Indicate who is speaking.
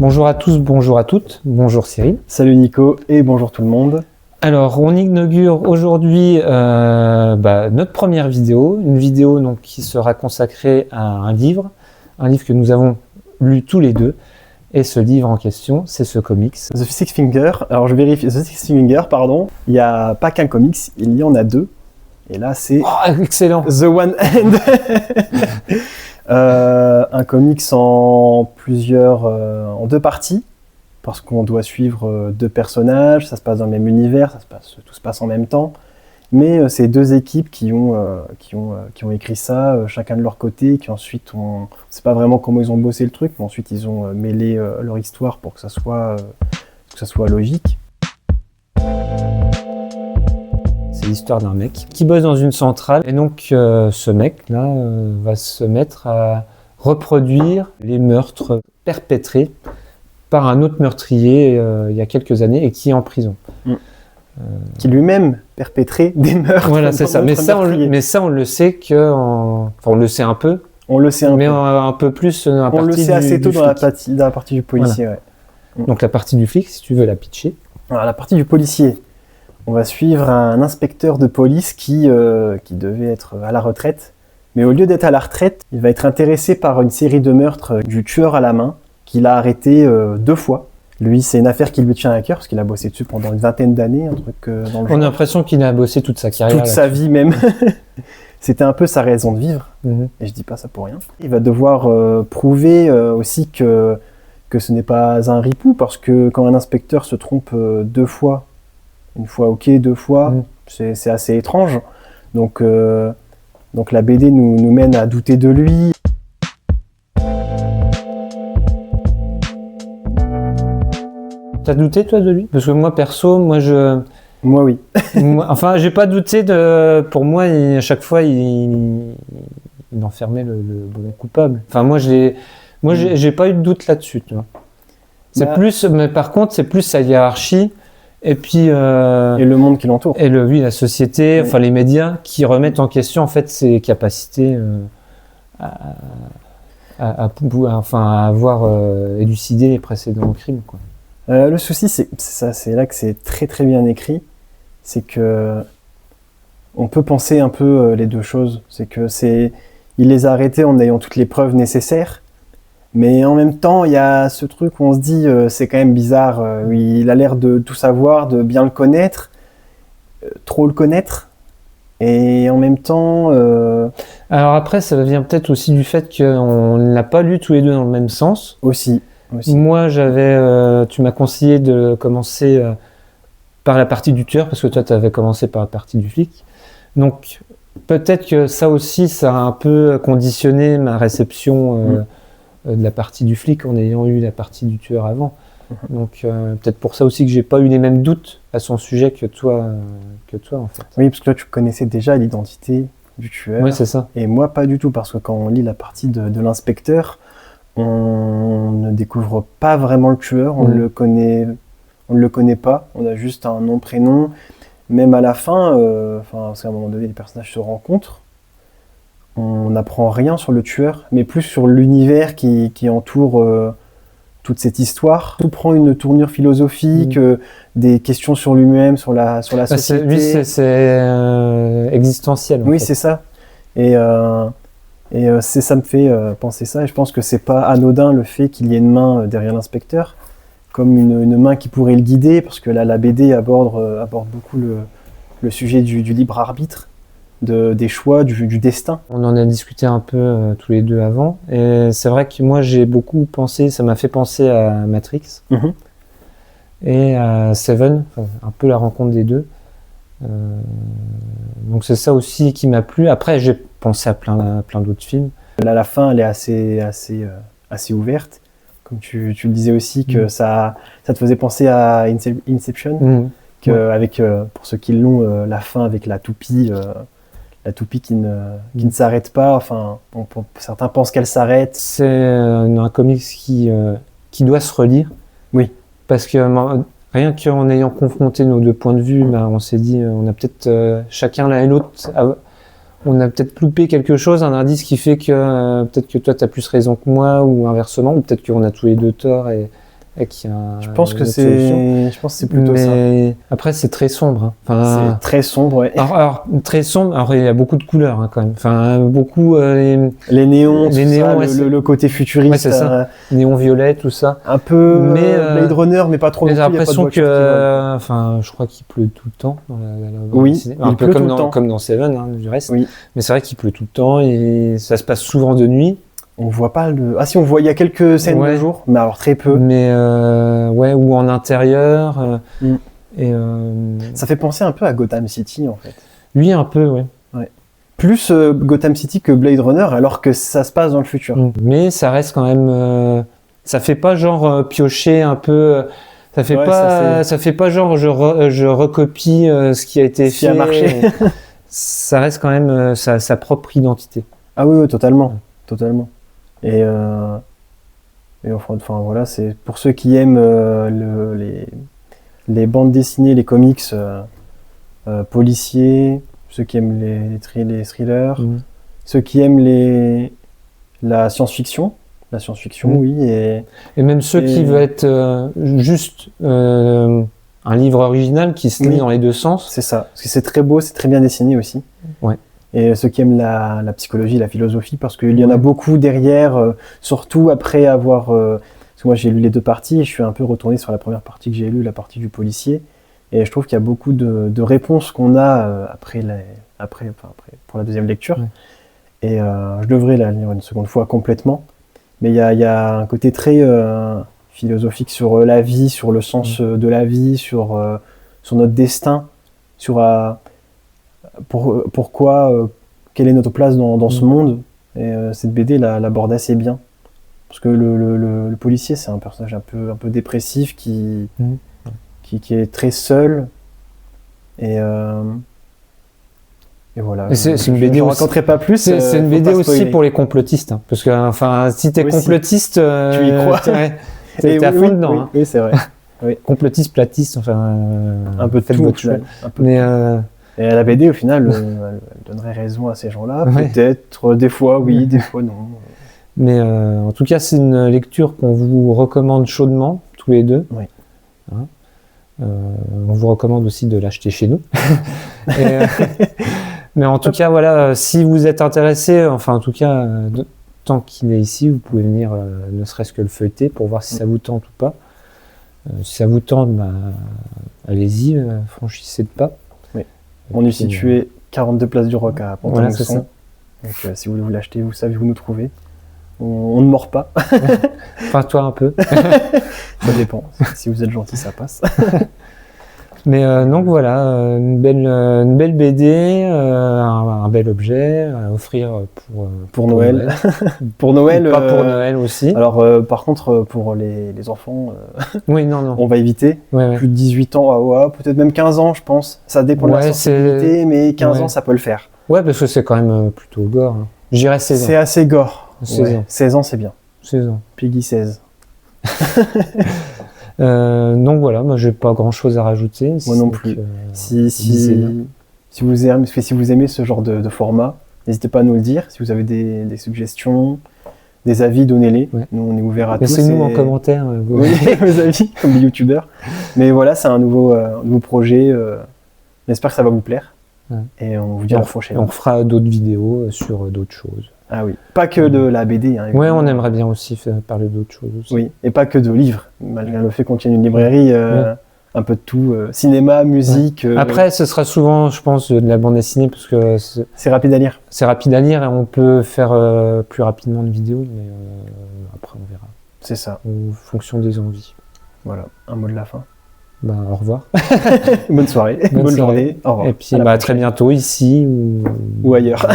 Speaker 1: Bonjour à tous, bonjour à toutes, bonjour Cyril.
Speaker 2: Salut Nico et bonjour tout le monde.
Speaker 1: Alors, on inaugure aujourd'hui notre première vidéo, une vidéo donc, qui sera consacrée à un livre que nous avons lu tous les deux. Et ce livre en question, c'est ce comics.
Speaker 2: The Six Finger, alors je vérifie, The Six Finger, pardon, il n'y a pas qu'un comics, il y en a deux. Et là, c'est
Speaker 1: excellent.
Speaker 2: The One Hand. Un comics en deux parties, parce qu'on doit suivre deux personnages, ça se passe dans le même univers, tout se passe en même temps. Mais c'est deux équipes qui ont écrit ça, chacun de leur côté, qui ensuite on ne sait pas vraiment comment ils ont bossé le truc, mais ensuite ils ont mêlé leur histoire pour que ça soit logique.
Speaker 1: C'est l'histoire d'un mec qui bosse dans une centrale, et donc ce mec-là va se mettre à reproduire les meurtres perpétrés par un autre meurtrier il y a quelques années et qui est en prison.
Speaker 2: Qui lui-même perpétrait des meurtres.
Speaker 1: Voilà, c'est ça. Mais ça, on le sait on le sait un peu.
Speaker 2: On le sait un peu.
Speaker 1: Mais un peu plus dans la partie
Speaker 2: on le sait assez tôt dans la partie du policier.
Speaker 1: Voilà.
Speaker 2: Ouais.
Speaker 1: Donc la partie du flic, si tu veux la pitcher.
Speaker 2: Alors, la partie du policier. On va suivre un inspecteur de police qui devait être à la retraite. Mais au lieu d'être à la retraite, il va être intéressé par une série de meurtres du tueur à la main qu'il a arrêté 2 fois. Lui, c'est une affaire qui lui tient à cœur parce qu'il a bossé dessus pendant une 20aine d'années, un truc dans le genre.
Speaker 1: On a l'impression qu'il a bossé toute sa carrière.
Speaker 2: Toute sa vie même. C'était un peu sa raison de vivre. Et je dis pas ça pour rien. Il va devoir prouver aussi que ce n'est pas un ripou, parce que quand un inspecteur se trompe 2 fois, une fois ok, 2 fois, c'est assez étrange. Donc la BD nous mène à douter de lui.
Speaker 1: T'as douté toi de lui? Parce que moi perso,
Speaker 2: Moi oui.
Speaker 1: Enfin, j'ai pas douté pour moi, à chaque fois, il enfermait le bon coupable. Enfin, moi, j'ai pas eu de doute là-dessus. Tu vois. Mais par contre, c'est plus sa hiérarchie et puis. Et
Speaker 2: le monde qui l'entoure.
Speaker 1: Et la société, enfin les médias, qui remettent en question en fait ses capacités à avoir élucidé les précédents crimes, quoi.
Speaker 2: Le souci, c'est là que c'est très très bien écrit, c'est que on peut penser un peu les deux choses. C'est que il les a arrêtés en ayant toutes les preuves nécessaires, mais en même temps, il y a ce truc où on se dit c'est quand même bizarre. Il a l'air de tout savoir, de bien le connaître, trop le connaître, et en même temps.
Speaker 1: Alors après, ça vient peut-être aussi du fait qu'on ne l'a pas lu tous les deux dans le même sens.
Speaker 2: Aussi.
Speaker 1: Moi, tu m'as conseillé de commencer par la partie du tueur, parce que toi, tu avais commencé par la partie du flic. Donc, peut-être que ça aussi, ça a un peu conditionné ma réception de la partie du flic en ayant eu la partie du tueur avant. Donc, peut-être pour ça aussi que j'ai pas eu les mêmes doutes à son sujet que toi en fait.
Speaker 2: Oui, parce que toi, tu connaissais déjà l'identité du tueur.
Speaker 1: Oui, c'est ça.
Speaker 2: Et moi, pas du tout, parce que quand on lit la partie de l'inspecteur, on ne découvre pas vraiment le tueur, on ne le connaît pas, on a juste un nom, prénom. Même à la fin, parce qu'à un moment donné, les personnages se rencontrent, on n'apprend rien sur le tueur, mais plus sur l'univers qui entoure toute cette histoire. Tout prend une tournure philosophique, des questions sur lui-même, sur la société.
Speaker 1: Lui, c'est existentiel.
Speaker 2: Oui, c'est ça. Et ça me fait penser ça, et je pense que c'est pas anodin le fait qu'il y ait une main derrière l'inspecteur, comme une main qui pourrait le guider, parce que là la BD aborde beaucoup le sujet du libre arbitre, des choix, du destin.
Speaker 1: On en a discuté un peu tous les deux avant, et c'est vrai que moi j'ai beaucoup pensé, ça m'a fait penser à Matrix et à Seven, un peu la rencontre des deux. Donc c'est ça aussi qui m'a plu. Après j'ai pensé à plein d'autres films.
Speaker 2: Là, la fin elle est assez ouverte, comme tu le disais aussi, que ça te faisait penser à Inception, avec pour ceux qui l'ont, la fin avec la toupie qui ne s'arrête pas. Enfin, certains pensent qu'elle s'arrête.
Speaker 1: C'est un comics qui doit se relire.
Speaker 2: Oui.
Speaker 1: Parce que rien qu'en ayant confronté nos deux points de vue, on s'est dit, on a peut-être chacun l'un et l'autre, on a peut-être loupé quelque chose, un indice qui fait que peut-être que toi tu as plus raison que moi, ou inversement, ou peut-être qu'on a tous les deux tort, et avec
Speaker 2: Je pense que
Speaker 1: solution.
Speaker 2: je pense que c'est plutôt ça.
Speaker 1: Mais après, c'est très sombre. Hein. Enfin,
Speaker 2: C'est très sombre, ouais.
Speaker 1: alors, très sombre. Alors, il y a beaucoup de couleurs hein, quand même. Enfin, beaucoup
Speaker 2: Les néons,
Speaker 1: les
Speaker 2: tout
Speaker 1: néons,
Speaker 2: ça,
Speaker 1: ouais,
Speaker 2: le côté futuriste.
Speaker 1: Ouais, c'est ça. Néon violet, tout ça.
Speaker 2: Un peu
Speaker 1: Mais,
Speaker 2: Blade Runner, mais pas trop.
Speaker 1: Mais
Speaker 2: non
Speaker 1: j'ai
Speaker 2: plus, y a pas de
Speaker 1: l'impression
Speaker 2: voiture qui vole.
Speaker 1: enfin, je crois qu'il pleut tout le temps dans la bande
Speaker 2: Oui,
Speaker 1: dessinée.
Speaker 2: il
Speaker 1: Un peu
Speaker 2: pleut
Speaker 1: comme
Speaker 2: tout le temps.
Speaker 1: comme dans Seven, hein, du reste.
Speaker 2: Oui.
Speaker 1: Mais c'est vrai qu'il pleut tout le temps et ça se passe souvent de nuit.
Speaker 2: On voit pas le. Ah si, on voit. Il y a quelques scènes
Speaker 1: Ouais.
Speaker 2: de jour, mais alors très peu.
Speaker 1: Mais ouais, ou en intérieur. Et
Speaker 2: Ça fait penser un peu à Gotham City en fait.
Speaker 1: lui un peu, ouais.
Speaker 2: Plus Gotham City que Blade Runner, alors que ça se passe dans le futur.
Speaker 1: Mais ça reste quand même. Ça fait pas genre piocher un peu. Ça fait
Speaker 2: Ouais,
Speaker 1: pas. Ça fait pas genre je recopie ce qui a été
Speaker 2: Ce qui
Speaker 1: fait.
Speaker 2: a marché.
Speaker 1: Ça reste quand même sa propre identité.
Speaker 2: Ah oui, oui, totalement, totalement. Et enfin voilà, c'est pour ceux qui aiment les bandes dessinées, les comics policiers, ceux qui aiment les thrillers, ceux qui aiment la science-fiction. La science-fiction, oui. Et
Speaker 1: même ceux qui veulent être juste un livre original qui se lit dans les deux sens.
Speaker 2: C'est ça, parce que c'est très beau, c'est très bien dessiné aussi.
Speaker 1: Ouais.
Speaker 2: Et ceux qui aiment la psychologie, la philosophie, parce qu'il y en a beaucoup derrière, surtout après avoir... parce que moi j'ai lu les deux parties, et je suis un peu retourné sur la première partie que j'ai lue, la partie du policier, et je trouve qu'il y a beaucoup de réponses qu'on a pour la deuxième lecture. Ouais. Et je devrais la lire une seconde fois complètement, mais il y a un côté très philosophique sur la vie, sur le sens de la vie, sur notre destin, sur... pourquoi, quelle est notre place dans ce monde, et cette BD l'aborde assez bien, parce que le policier c'est un personnage un peu dépressif qui est très seul, et voilà.
Speaker 1: Et c'est une BD
Speaker 2: je
Speaker 1: aussi.
Speaker 2: raconterai pas plus.
Speaker 1: C'est une BD aussi pour les complotistes, hein, parce que enfin si t'es complotiste,
Speaker 2: tu y crois.
Speaker 1: T'es à fond dedans.
Speaker 2: Oui,
Speaker 1: hein.
Speaker 2: Oui, c'est vrai. Oui.
Speaker 1: Complotiste, platiste, enfin
Speaker 2: un peu de
Speaker 1: faites
Speaker 2: tout.
Speaker 1: votre choix.
Speaker 2: Mais et la BD, au final, elle donnerait raison à ces gens-là. Ouais. Peut-être, des fois oui, des fois non.
Speaker 1: Mais en tout cas, c'est une lecture qu'on vous recommande chaudement, tous les deux.
Speaker 2: Oui.
Speaker 1: Hein, on vous recommande aussi de l'acheter chez nous. Mais en tout cas, voilà, si vous êtes intéressé, enfin en tout cas, tant qu'il est ici, vous pouvez venir ne serait-ce que le feuilleter pour voir si ça vous tente ou pas. Si ça vous tente, bah, allez-y, franchissez le pas.
Speaker 2: Oui. On est situé 42 Place du Roc à Pont-à-Mousson.
Speaker 1: Voilà,
Speaker 2: donc si vous voulez vous l'acheter, vous savez où nous trouver. On ne mord pas.
Speaker 1: Enfin, toi un peu.
Speaker 2: Ça dépend. Si vous êtes gentil, ça passe.
Speaker 1: Mais donc voilà, une belle BD, un bel objet à offrir
Speaker 2: pour Noël. Pour Noël.
Speaker 1: Pas pour Noël aussi.
Speaker 2: Alors par contre, pour les enfants,
Speaker 1: oui, non.
Speaker 2: On va éviter.
Speaker 1: Ouais.
Speaker 2: Plus de 18 ans, peut-être même 15 ans, je pense. Ça dépend de la sensibilité, mais 15 ans, ça peut le faire.
Speaker 1: Ouais, parce que c'est quand même plutôt gore. Hein. J'irais 16 ans.
Speaker 2: C'est assez gore.
Speaker 1: 16 ans.
Speaker 2: 16 ans, c'est bien.
Speaker 1: 16 ans.
Speaker 2: Peggy 16.
Speaker 1: Donc voilà, moi j'ai pas grand chose à rajouter.
Speaker 2: Moi non plus. Si vous aimez ce genre de format, n'hésitez pas à nous le dire. Si vous avez des suggestions, des avis, donnez-les. Ouais. Nous on est ouverts à tous.
Speaker 1: Laissez-nous en commentaire
Speaker 2: vos avis, comme des youtubeurs. Mais voilà, c'est un nouveau projet. J'espère que ça va vous plaire. Ouais. Et on vous dit à la prochaine.
Speaker 1: On fera d'autres vidéos sur d'autres choses.
Speaker 2: Ah oui, pas que de la BD. Hein,
Speaker 1: oui, on aimerait bien aussi parler d'autres choses. Aussi.
Speaker 2: Oui, et pas que de livres, malgré le fait qu'on tienne une librairie, un peu de tout, cinéma, musique.
Speaker 1: Après, ce sera souvent, je pense, de la bande dessinée, parce que
Speaker 2: c'est rapide à lire.
Speaker 1: C'est rapide à lire et on peut faire plus rapidement de vidéos, mais après on verra.
Speaker 2: C'est ça.
Speaker 1: En fonction des envies.
Speaker 2: Voilà, un mot de la fin.
Speaker 1: Bah, au revoir.
Speaker 2: Bonne soirée, bonne journée. Au revoir.
Speaker 1: Et puis à très bientôt ici
Speaker 2: ou ailleurs.